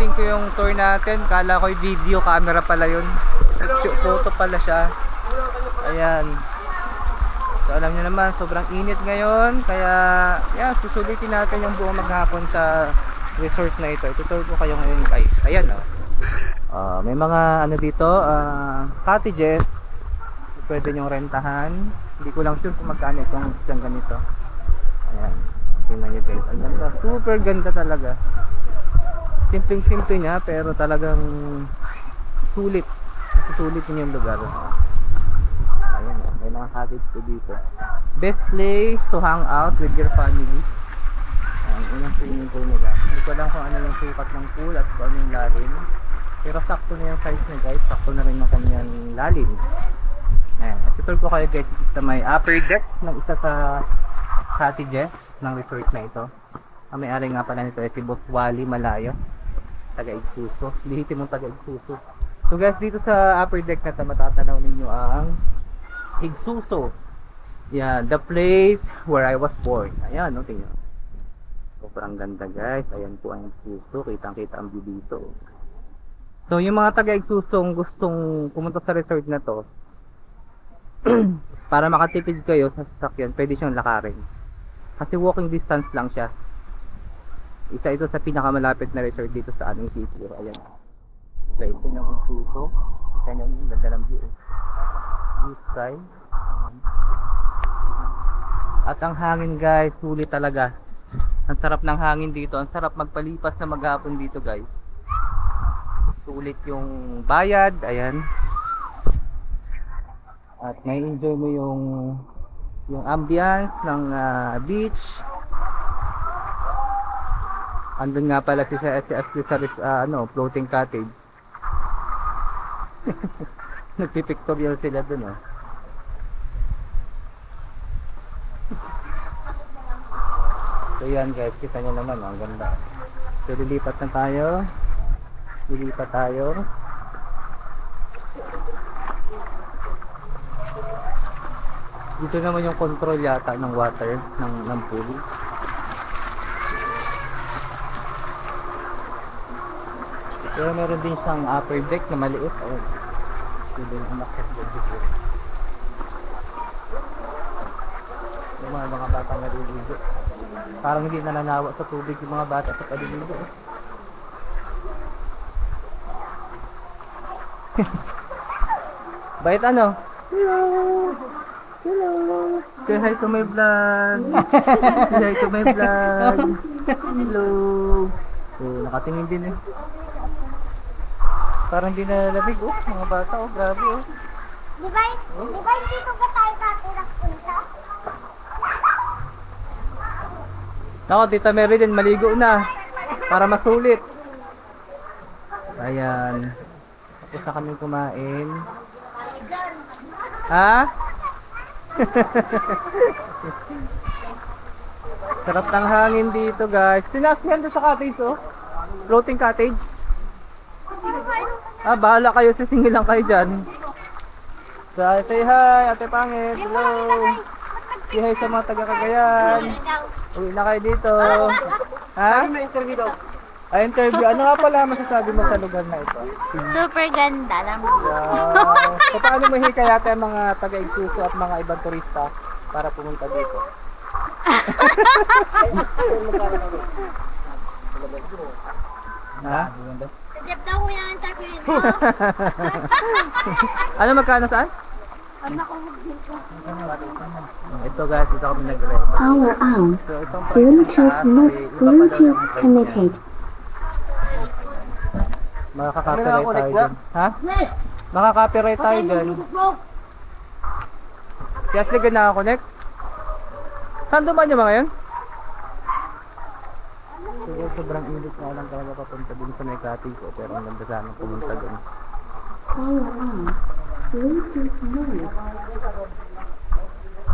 Pindutin ko yung tour natin. Kala ko yung video camera pala yun. Photo pala siya. Ayan. So alam nyo naman, sobrang init ngayon. Kaya yan, susulitin natin yung buong maghapon sa resort na ito. Itutur ko kayo ngayon guys. Ayan may mga ano dito, cottages. Pwede nyong rentahan. Hindi ko lang sure kung magkano itong isang ganito. Ayan. Tingnan nyo guys. Ang ganda. Super ganda talaga. Simpleng-simple niya pero talagang sulit. Sulit niyo yung lugar. Ayan. May mga cottage po dito. Best place to hang out with your family. Ayan. Unang swimming pool nila. Hindi ko lang kung ano yung sukat ng pool at kung ano yung lalim. Pero sakto na yung size niya guys. Sakto na rin yung kanyang lalim. Ayan. Itutur ko kayo guys. Ito may upper deck ng isa sa cottages ng resort na ito. Ang may-ari nga pala nito ay si Boss Wally Malayo, taga Igsuso. Lihitin mong taga Igsuso. So guys, dito sa upper deck na ito matatanaw ninyo ang Igsuso. Yeah, the place where I was born. Ayan, no, tingnan. Sobrang ganda guys. Ayan po ang Igsuso. Kitang-kita ang view dito. So yung mga taga Igsuso gustong pumunta sa resort na to, para makatipid kayo sa sasakyan, pwede siyang lakarin. Kasi walking distance lang siya. Isa ito sa pinakamalapit na resort dito sa aming city. Ayan. Okay, ito yung Igsuso. Ito yung ganda ng view. Blue sky. At ang hangin guys, sulit talaga. Ang sarap ng hangin dito. Ang sarap magpalipas na maghapon dito guys. Sulit yung bayad. Ayan. At may enjoy mo yung ambience ng beach. Andun nga pala si floating cottage. Nagpipictorial sila dun So yan guys, kita nyo naman ang ganda. So lilipat na tayo. Lilipat tayo. Dito naman yung control yata ng water ng pool. Pero meron din siyang upper deck na maliit. Ayun. Pwede yung umakyat dito. Yung mga bata naliligo. Parang hindi nananawa sa tubig yung mga bata sa paliligo. Bait ano? Hello! Hello! Say hi to my vlog! Say hi to my vlog! Hello! So, nakatingin din Parang di nalamig mga bata grabe Di ba dito ba tayo dati nagpunta? Nako, Tita Mary din, maligo na para masulit. Ayan. Tapos na kami kumain. Ha? Sarap ng hangin dito guys. Sinasyan doon sa cottage floating cottage. Bahala kayo, sisingil lang kayo dyan. So, say hi Ate Pangit. Hello. Say hi sa mga taga Cagayan. Uwi na kayo dito. Ha? May interview daw. Interview. Ano nga pala masasabi mo sa lugar na ito? Super ganda lang. So, paano mo hikayat ang mga taga-Igsuso at mga ibang turista para pumunta dito? Ha? Sajab daw ko yung interview mo. Ano magkano saan? Ano ko dito? Ito guys, dito kami nag-rent. Power on. So, itong Bluetooth not Bluetooth connected. Makaka-copyright tayo dyan. Ha? Makaka-copyright tayo dyan. Si Ashley ka nakakonect? Saan dumaan yung mga yun? So, sobrang init na lang talaga papunta dun sa may cottage ko. Pero ang ganda sana pumunta dun. Power on. Bluetooth mode.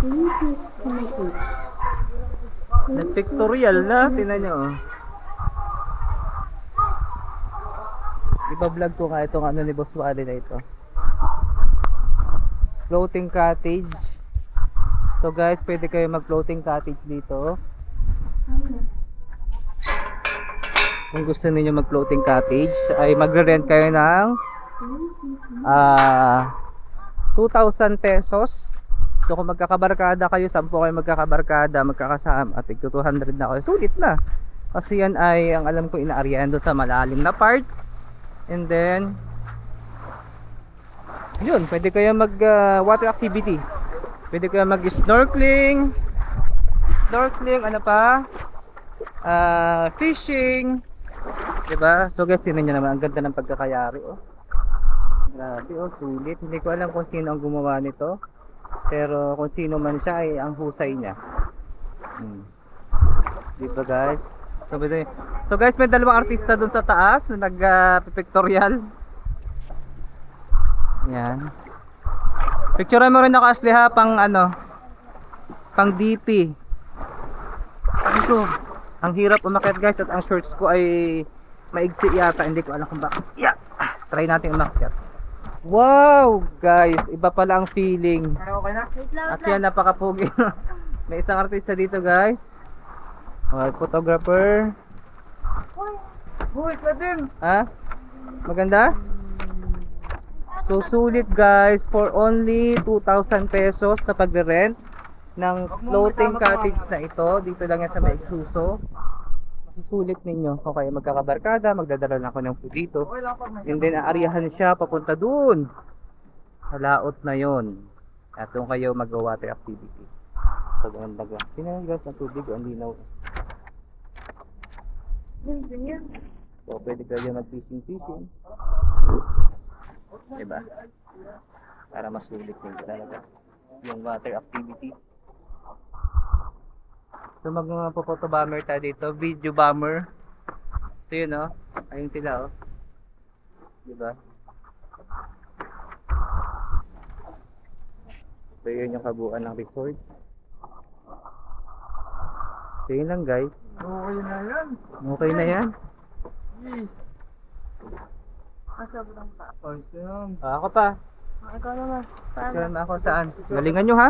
Bluetooth connected. Nag-pictorial na. Tingnan nyo Ipa-vlog ko nga itong ano ni Boss Wally na ito. Floating cottage. So guys, pwede kayo mag-floating cottage dito. kung gusto niyo mag-floating cottage, ay magre-rent kayo ng 2,000 pesos. So kung magkakabarkada kayo, 10 kayo magkakabarkada, magkakasama, at tig 200 na kayo, sulit na. Kasi yan ay, ang alam ko, inaaryahan doon sa malalim na part. And then, yun, pwede kayo mag water activity. Pwede kayo mag snorkeling, ano pa, fishing, diba? So guys, tinan nyo naman, ang ganda ng pagkakayari, oh. Grabe, oh, sulit. Hindi ko alam kung sino ang gumawa nito, pero kung sino man siya, ay ang husay niya. Diba guys? So guys, may dalawang artista dun sa taas na nag-pictorial. Yan. Picturean mo rin ako, Ashley, ha, pang ano, pang DP. Ito, ang hirap umakyat guys, at ang shorts ko ay maigsi yata, hindi ko alam kung bakit. Yeah. Try natin umakyat. Wow, guys, iba pala ang feeling. Wait lang, At yan, napakapugi. May isang artista dito, guys. Photographer. Uy, ka din. Ha? Maganda? So sulit guys, for only 2,000 pesos na pagre-rent ng floating cottage na ito. Dito lang yan sa may Suso. Susulit ninyo kung kayo magkakabarkada, magdadala lang ako ng food dito. And then aaryahan siya papunta dun sa laot na yon. At doon kayo mag-water activity. So ganun baga. Tingnan guys ang tubig, ang linaw. So pwede kayo mag-fishing. Diba? Para masulit din talaga yung water activity. So magpo-photo bomber tayo dito, video bomber. So yun, oh. Ayun sila, oh. Diba? So yun yung kabuuan ng resort. So yun lang guys. Okay na yan. Okay na yan. Sobrang pa. Ako pa. Ikaw naman. Saan ako saan? Galingan nyo ha.